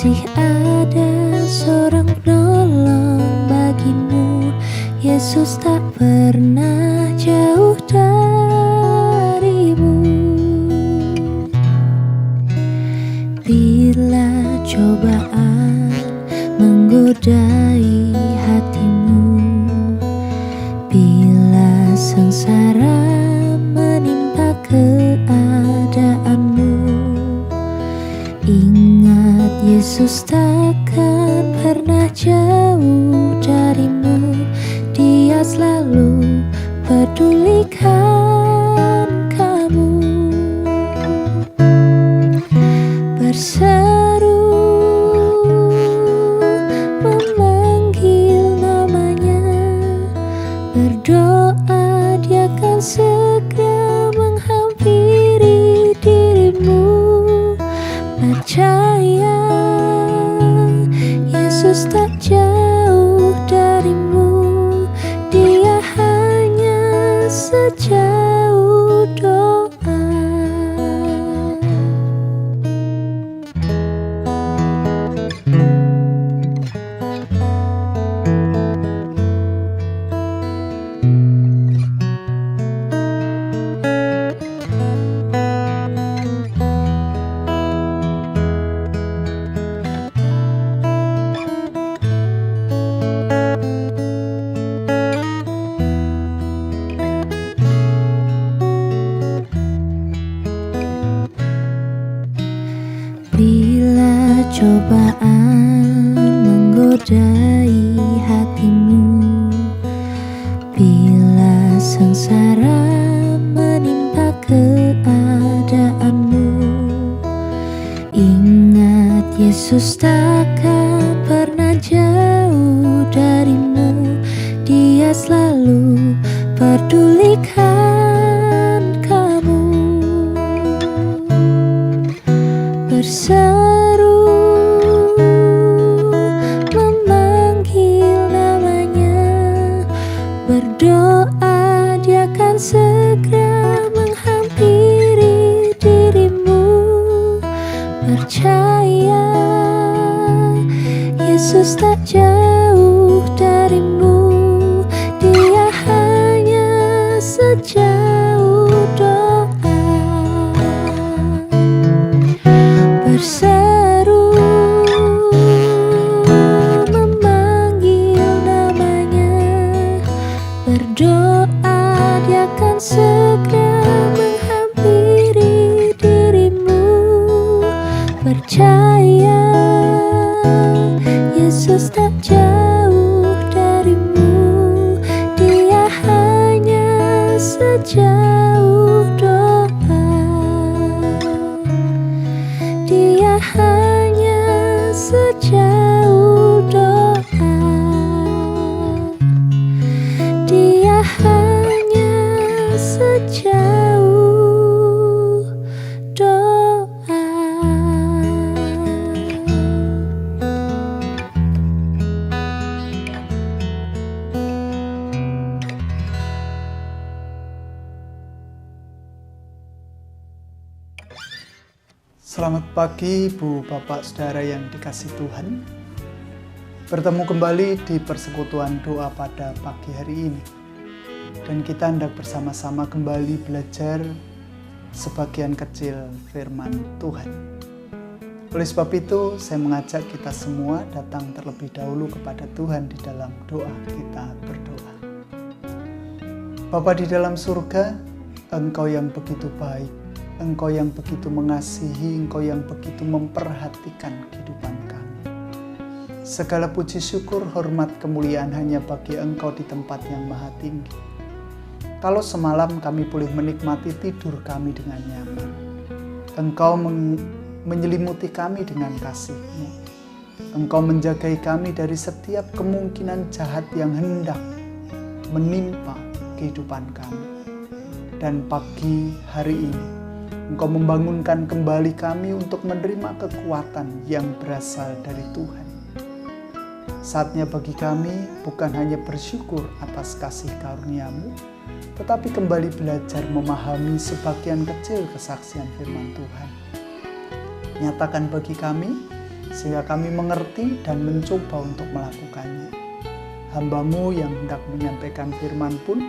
Masih ada seorang penolong bagimu, Yesus tak pernah jauh darimu. Bila cobaan menggodai hatimu, bila sengsara menimpa keadaanmu, ingat Yesus takkan pernah jauh darimu. Dia selalu pedulikan kamu. Berseru memanggil namanya, berdoa dia akan segera menghampiri dirimu. Percaya Yesus tak jauh darimu, dia hanya sejauh doa. Bila cobaan menggodai hatimu, bila sengsara menimpa keadaanmu, ingat Yesus takkan pernah jauh darimu. Dia selalu pedulikan kamu. Berseru memanggil namanya, berdoa dia akan segera menghampiri dirimu. Percaya Yesus tak jauh darimu, dia hanya sejauh doa. Berseru memanggil namanya, berdoa dia akan segera menghampiri dirimu. Percaya Yesus tak jauh darimu, dia hanya sejauh doa. Dia hanya sejauh doa. Dia hanya sejauh doa. Selamat pagi Ibu, Bapak, Saudara yang dikasihi Tuhan. Bertemu kembali di persekutuan doa pada pagi hari ini. Dan kita hendak bersama-sama kembali belajar sebagian kecil firman Tuhan. Oleh sebab itu, saya mengajak kita semua datang terlebih dahulu kepada Tuhan di dalam doa. Kita berdoa. Bapa di dalam surga, Engkau yang begitu baik, Engkau yang begitu mengasihi, Engkau yang begitu memperhatikan kehidupan kami. Segala puji syukur, hormat, kemuliaan hanya bagi Engkau di tempat yang maha tinggi. Kalau semalam kami boleh menikmati tidur kami dengan nyaman, Engkau menyelimuti kami dengan kasih-Mu. Engkau menjagai kami dari setiap kemungkinan jahat yang hendak menimpa kehidupan kami. Dan pagi hari ini, Engkau membangunkan kembali kami untuk menerima kekuatan yang berasal dari Tuhan. Saatnya bagi kami bukan hanya bersyukur atas kasih karunia-Mu, tetapi kembali belajar memahami sebagian kecil kesaksian firman Tuhan. Nyatakan bagi kami sehingga kami mengerti dan mencoba untuk melakukannya. Hamba-Mu yang hendak menyampaikan firman pun,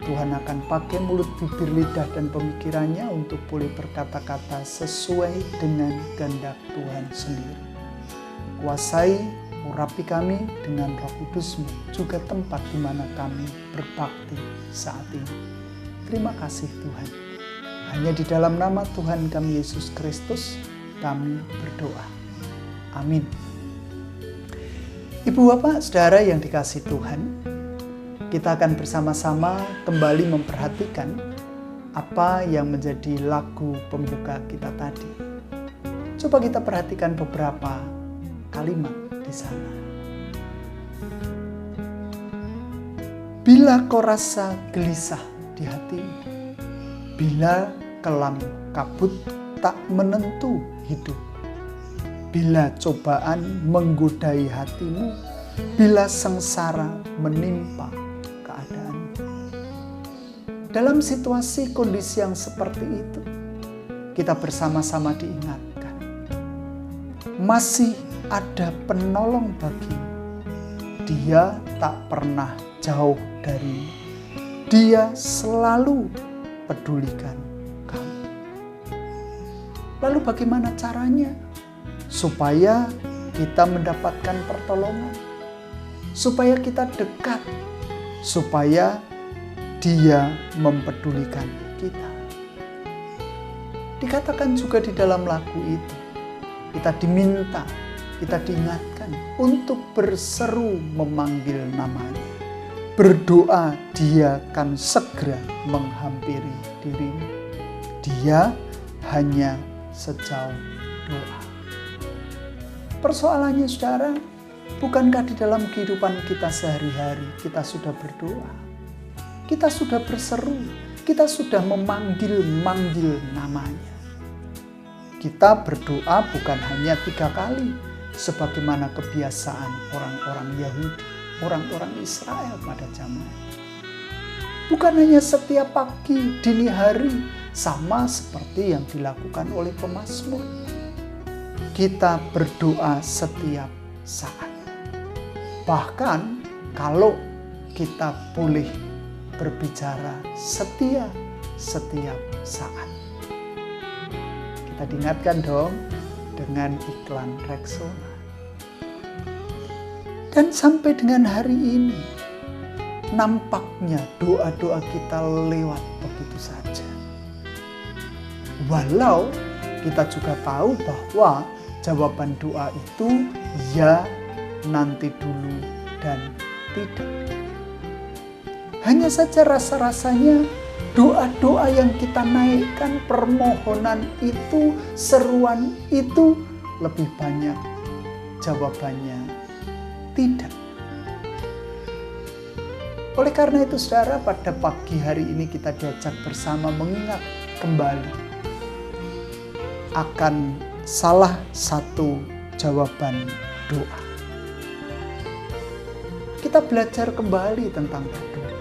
Tuhan akan pakai mulut, bibir, lidah, dan pemikirannya untuk boleh berkata-kata sesuai dengan kehendak Tuhan sendiri. Kuasai, urapi kami dengan Roh Kudus-Mu, juga tempat di mana kami berbakti saat ini. Terima kasih Tuhan. Hanya di dalam nama Tuhan kami Yesus Kristus, kami berdoa. Amin. Ibu, Bapak, Saudara yang dikasihi Tuhan, kita akan bersama-sama kembali memperhatikan apa yang menjadi lagu pembuka kita tadi. Coba kita perhatikan beberapa kalimat di sana. Bila kau rasa gelisah di hatimu, bila kelam kabut tak menentu hidup, bila cobaan menggodai hatimu, bila sengsara menimpa keadaanmu. Dalam situasi kondisi yang seperti itu, kita bersama-sama diingatkan, masih ada penolong bagimu. Dia tak pernah jauh darimu. Dia selalu pedulikan kamu. Lalu bagaimana caranya? Supaya kita mendapatkan pertolongan, supaya kita dekat, supaya Dia mempedulikan kita. Dikatakan juga di dalam lagu itu, kita diminta, kita diingatkan untuk berseru memanggil namanya. Berdoa, Dia akan segera menghampiri dirimu. Dia hanya sejauh doa. Persoalannya saudara, bukankah di dalam kehidupan kita sehari-hari kita sudah berdoa? Kita sudah berseru, kita sudah memanggil-manggil namanya. Kita berdoa bukan hanya 3 kali, sebagaimana kebiasaan orang-orang Yahudi, orang-orang Israel pada zamannya. Bukan hanya setiap pagi, dini hari, sama seperti yang dilakukan oleh pemazmur. Kita berdoa setiap saat. Bahkan kalau kita boleh berbicara setiap saat. Kita diingatkan dong dengan iklan Rexona. Dan sampai dengan hari ini, nampaknya doa-doa kita lewat begitu saja. Walau kita juga tahu bahwa jawaban doa itu ya, nanti dulu, dan tidak. Hanya saja rasa-rasanya doa-doa yang kita naikkan, permohonan itu, seruan itu, lebih banyak jawabannya tidak. Oleh karena itu saudara, pada pagi hari ini kita diajak bersama mengingat kembali akan salah satu jawaban doa. Kita belajar kembali tentang berdoa.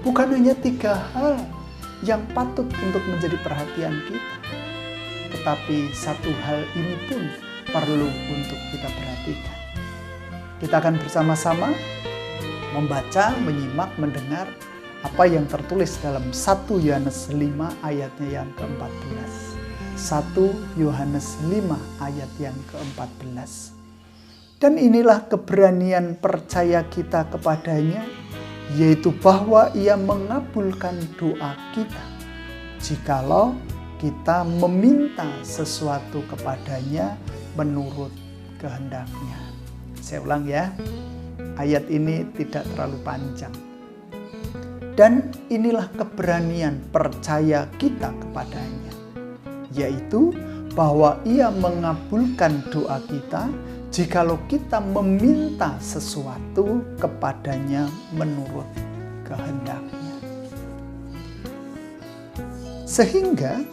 Bukan hanya 3 hal yang patut untuk menjadi perhatian kita, tetapi 1 hal ini pun perlu untuk kita perhatikan. Kita akan bersama-sama membaca, menyimak, mendengar apa yang tertulis dalam 1 Yohanes 5 ayatnya yang ke-14. 1 Yohanes 5 ayat yang ke-14. Dan inilah keberanian percaya kita kepadanya, yaitu bahwa Ia mengabulkan doa kita, jikalau kita meminta sesuatu kepadanya menurut kehendaknya. Saya ulang ya, ayat ini tidak terlalu panjang. Dan inilah keberanian percaya kita kepadanya, yaitu bahwa Ia mengabulkan doa kita jikalau kita meminta sesuatu kepadanya menurut kehendaknya. Sehingga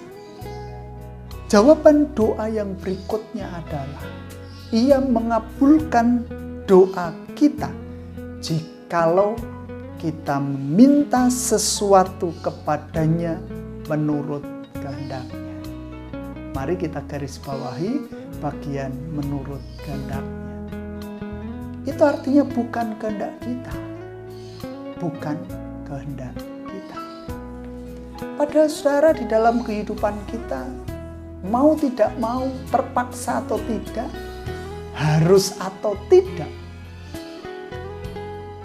jawaban doa yang berikutnya adalah Ia mengabulkan doa kita jikalau kita meminta sesuatu kepadanya menurut kehendaknya. Mari kita garis bawahi bagian menurut kehendaknya. Itu artinya bukan kehendak kita. Bukan kehendak kita. Padahal saudara, di dalam kehidupan kita, mau tidak mau, terpaksa atau tidak, harus atau tidak,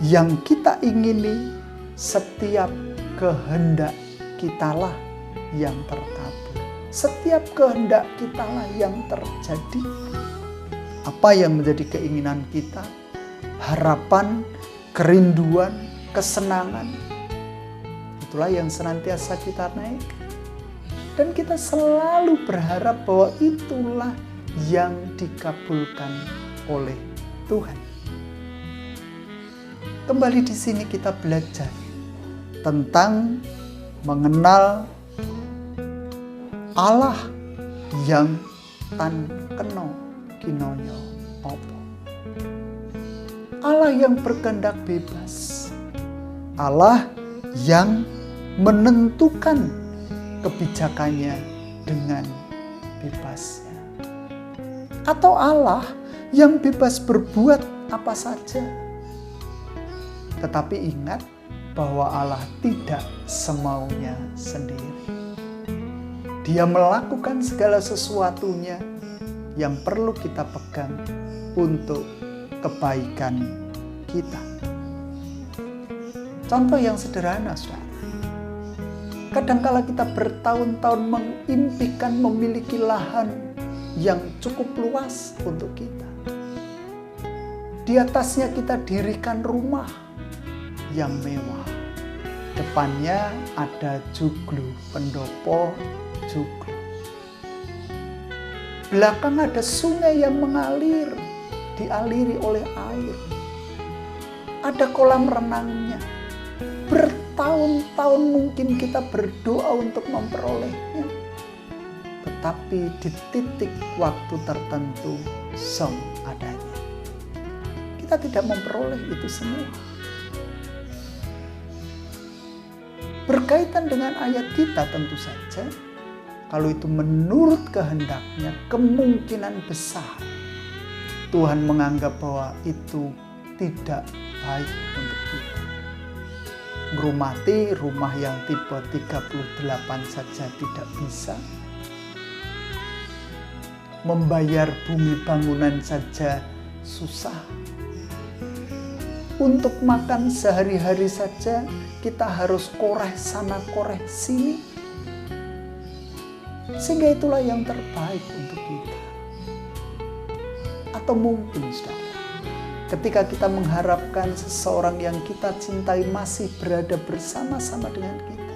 yang kita ingini, setiap kehendak kitalah yang terkabul. Setiap kehendak kitalah yang terjadi. Apa yang menjadi keinginan kita, harapan, kerinduan, kesenangan, itulah yang senantiasa kita naik. Dan kita selalu berharap bahwa itulah yang dikabulkan oleh Tuhan. Kembali di sini kita belajar tentang mengenal Allah yang tan keno kinonyo opo. Allah yang berkehendak bebas. Allah yang menentukan kebijakannya dengan bebasnya. Atau Allah yang bebas berbuat apa saja. Tetapi ingat bahwa Allah tidak semaunya sendiri. Dia melakukan segala sesuatunya yang perlu kita pegang untuk kebaikan kita. Contoh yang sederhana, saudara. Kadangkala kita bertahun-tahun mengimpikan memiliki lahan yang cukup luas untuk kita. Di atasnya kita dirikan rumah yang mewah. Depannya ada joglo, pendopo joglo. Belakang ada sungai yang mengalir, dialiri oleh air. Ada kolam renangnya. Bertahun-tahun mungkin kita berdoa untuk memperolehnya. Tetapi di titik waktu tertentu, song adanya. Kita tidak memperoleh itu semua. Berkaitan dengan ayat kita tentu saja, kalau itu menurut kehendaknya, kemungkinan besar Tuhan menganggap bahwa itu tidak baik untuk kita. Ngerumati rumah yang tipe 38 saja tidak bisa. Membayar bumi bangunan saja susah. Untuk makan sehari-hari saja kita harus koreh sana koreh sini. Sehingga itulah yang terbaik untuk kita. Atau mungkin saudara, ketika kita mengharapkan seseorang yang kita cintai masih berada bersama-sama dengan kita.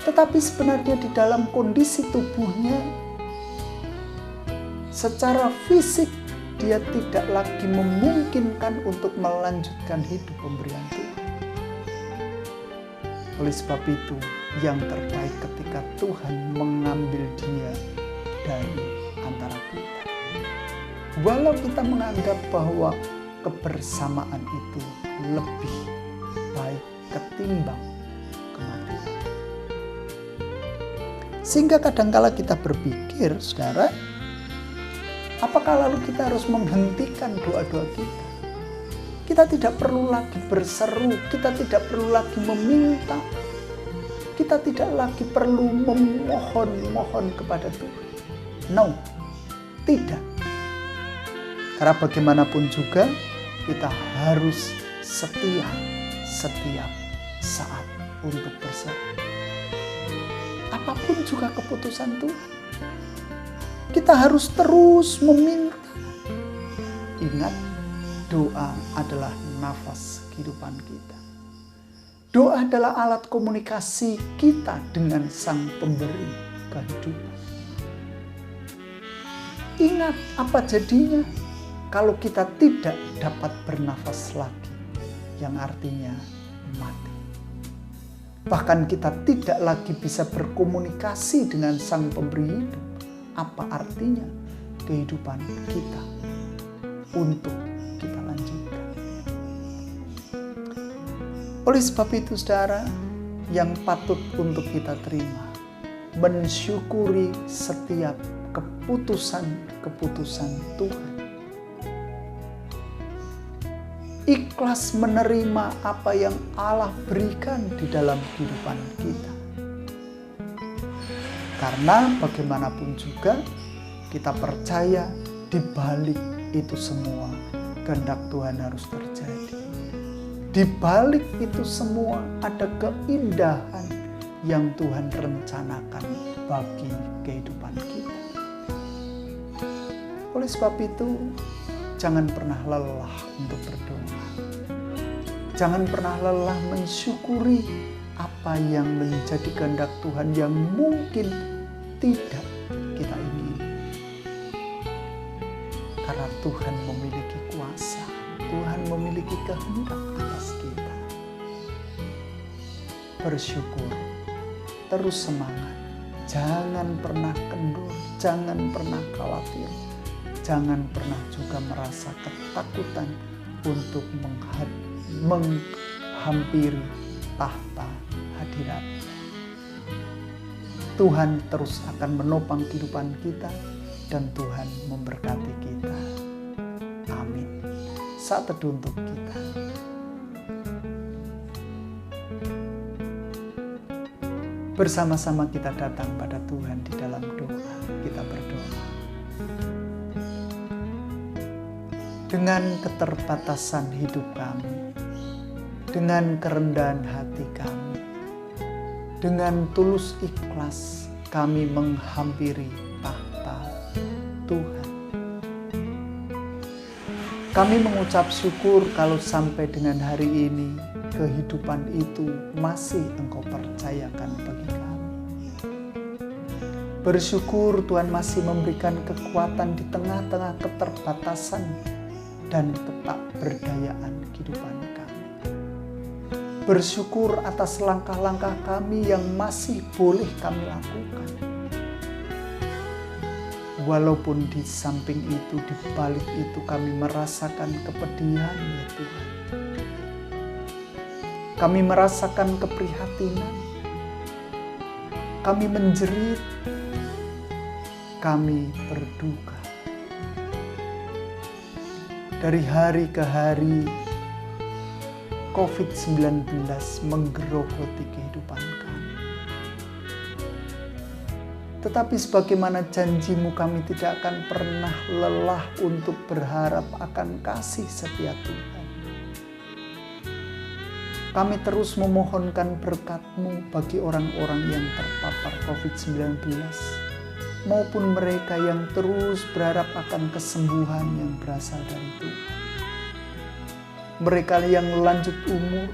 Tetapi sebenarnya di dalam kondisi tubuhnya, secara fisik dia tidak lagi memungkinkan untuk melanjutkan hidup pemberian Tuhan. Oleh sebab itu, yang terbaik ketika Tuhan mengambil dia dari antara kita. Walau kita menganggap bahwa kebersamaan itu lebih baik ketimbang kematian. Sehingga kadangkala kita berpikir, saudara, apakah lalu kita harus menghentikan doa-doa kita? Kita tidak perlu lagi berseru, kita tidak perlu lagi meminta, kita tidak lagi perlu memohon kepada Tuhan. No, tidak. Karena bagaimanapun juga kita harus setia setiap saat untuk berserah. Apapun juga keputusan Tuhan, kita harus terus meminta. Ingat, doa adalah nafas kehidupan kita. Doa adalah alat komunikasi kita dengan Sang Pemberi kehidupan. Ingat apa jadinya kalau kita tidak dapat bernafas lagi, yang artinya mati. Bahkan kita tidak lagi bisa berkomunikasi dengan Sang Pemberi hidup. Apa artinya kehidupan kita untuk kita lanjutkan? Oleh sebab itu, saudara, yang patut untuk kita terima, mensyukuri setiap keputusan-keputusan Tuhan. Ikhlas menerima apa yang Allah berikan di dalam kehidupan kita. Karena bagaimanapun juga kita percaya di balik itu semua kehendak Tuhan harus terjadi. Di balik itu semua ada keindahan yang Tuhan rencanakan bagi kehidupan kita. Oleh sebab itu, jangan pernah lelah untuk berdoa. Jangan pernah lelah mensyukuri apa yang menjadi kehendak Tuhan yang mungkin tidak kita ingini. Karena Tuhan memiliki kuasa, Tuhan memiliki kehendak atas kita. Bersyukur, terus semangat, jangan pernah kendor, jangan pernah khawatir, jangan pernah juga merasa ketakutan untuk menghampiri tahta hadirat. Tuhan terus akan menopang kehidupan kita dan Tuhan memberkati kita. Amin. Saat teduh untuk kita. Bersama-sama kita datang pada Tuhan di dalam doa. Kita berdoa. Dengan keterbatasan hidup kami, dengan kerendahan hati kami, dengan tulus ikhlas kami menghampiri tahta Tuhan. Kami mengucap syukur kalau sampai dengan hari ini kehidupan itu masih Engkau percayakan bagi kami. Bersyukur Tuhan masih memberikan kekuatan di tengah-tengah keterbatasan dan ketakberdayaan kehidupan kami. Bersyukur atas langkah-langkah kami yang masih boleh kami lakukan. Walaupun di samping itu, di balik itu kami merasakan kepedihan ya Tuhan. Kami merasakan keprihatinan. Kami menjerit. Kami berduka. Dari hari ke hari, COVID-19 menggerogoti kehidupan kami. Tetapi sebagaimana janji-Mu, kami tidak akan pernah lelah untuk berharap akan kasih setia Tuhan. Kami terus memohonkan berkat-Mu bagi orang-orang yang terpapar COVID-19, maupun mereka yang terus berharap akan kesembuhan yang berasal dari Tuhan. Mereka yang lanjut umur,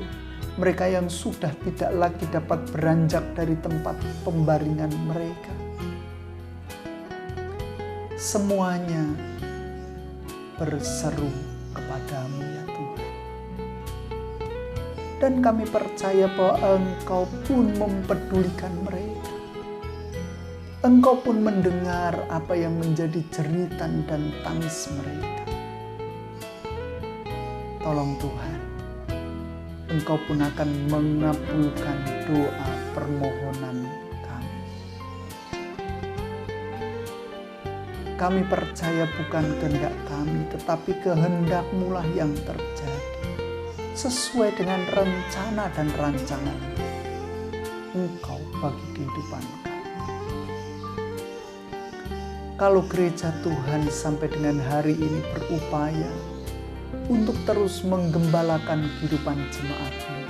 mereka yang sudah tidak lagi dapat beranjak dari tempat pembaringan mereka. Semuanya berseru kepada-Mu ya Tuhan. Dan kami percaya bahwa Engkau pun mempedulikan mereka. Engkau pun mendengar apa yang menjadi jeritan dan tangis mereka. Tolong Tuhan, Engkau pun akan mengabulkan doa permohonan kami. Kami percaya bukan kehendak kami, tetapi kehendak-Mu lah yang terjadi. Sesuai dengan rencana dan rancangan Engkau bagi kehidupan kami. Kalau gereja Tuhan sampai dengan hari ini berupaya untuk terus menggembalakan kehidupan jemaat-Mu,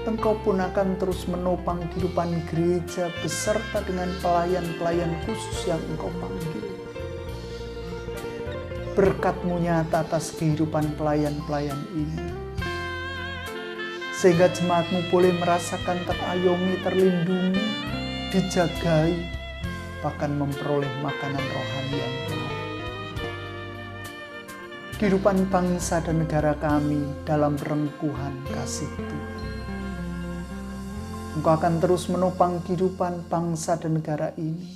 Engkau pun akan terus menopang kehidupan gereja beserta dengan pelayan-pelayan khusus yang Engkau panggil. Berkat-Mu nyata atas kehidupan pelayan-pelayan ini, sehingga jemaat-Mu boleh merasakan terayomi, terlindungi, dijagai, bahkan memperoleh makanan rohani yang baik. Kehidupan bangsa dan negara kami dalam rengkuhan kasih Tuhan. Engkau akan terus menopang kehidupan bangsa dan negara ini,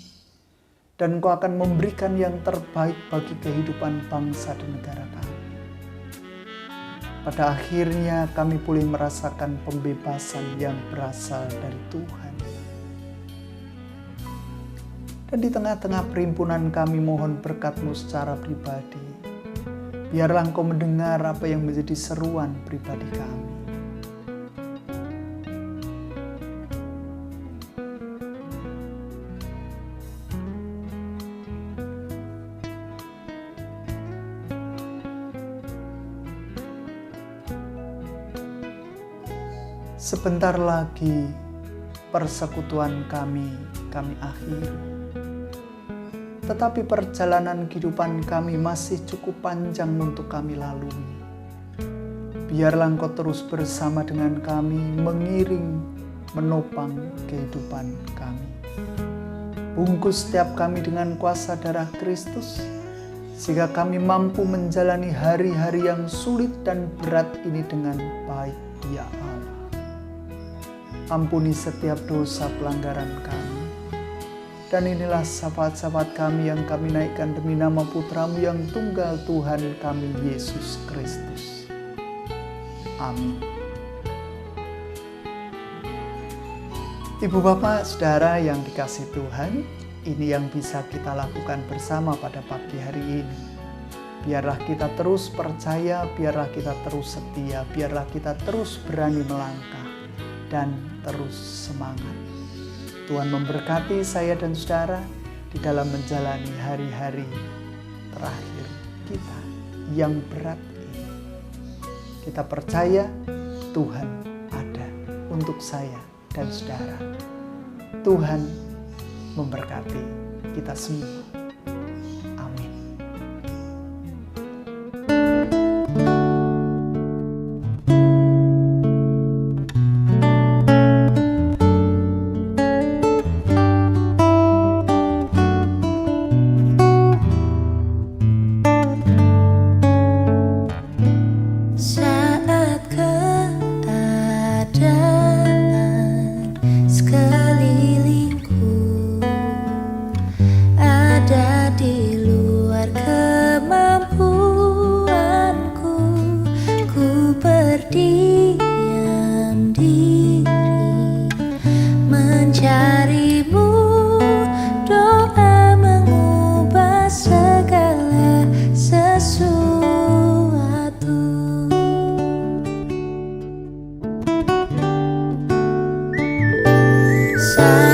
dan Engkau akan memberikan yang terbaik bagi kehidupan bangsa dan negara kami. Pada akhirnya kami boleh merasakan pembebasan yang berasal dari Tuhan. Dan di tengah-tengah perimpunan kami mohon berkat-Mu secara pribadi. Biarlah Engkau mendengar apa yang menjadi seruan pribadi kami. Sebentar lagi persekutuan kami akhiri. Tetapi perjalanan kehidupan kami masih cukup panjang untuk kami lalui. Biarlah Engkau terus bersama dengan kami, mengiring, menopang kehidupan kami. Bungkus setiap kami dengan kuasa darah Kristus, sehingga kami mampu menjalani hari-hari yang sulit dan berat ini dengan baik, ya Allah. Ampuni setiap dosa pelanggaran kami. Dan inilah syafaat-syafaat kami yang kami naikkan demi nama Putra-Mu yang tunggal, Tuhan kami Yesus Kristus. Amin. Ibu bapak saudara yang dikasihi Tuhan, ini yang bisa kita lakukan bersama pada pagi hari ini. Biarlah kita terus percaya, biarlah kita terus setia, biarlah kita terus berani melangkah dan terus semangat. Tuhan memberkati saya dan saudara di dalam menjalani hari-hari terakhir kita yang berat ini. Kita percaya Tuhan ada untuk saya dan saudara. Tuhan memberkati kita semua. Amin. Saat keadaan sekelilingku ada di luar kemampuanku, ku berdiam diri mencari-Mu. Doa mengubah segala sesuatu. Saat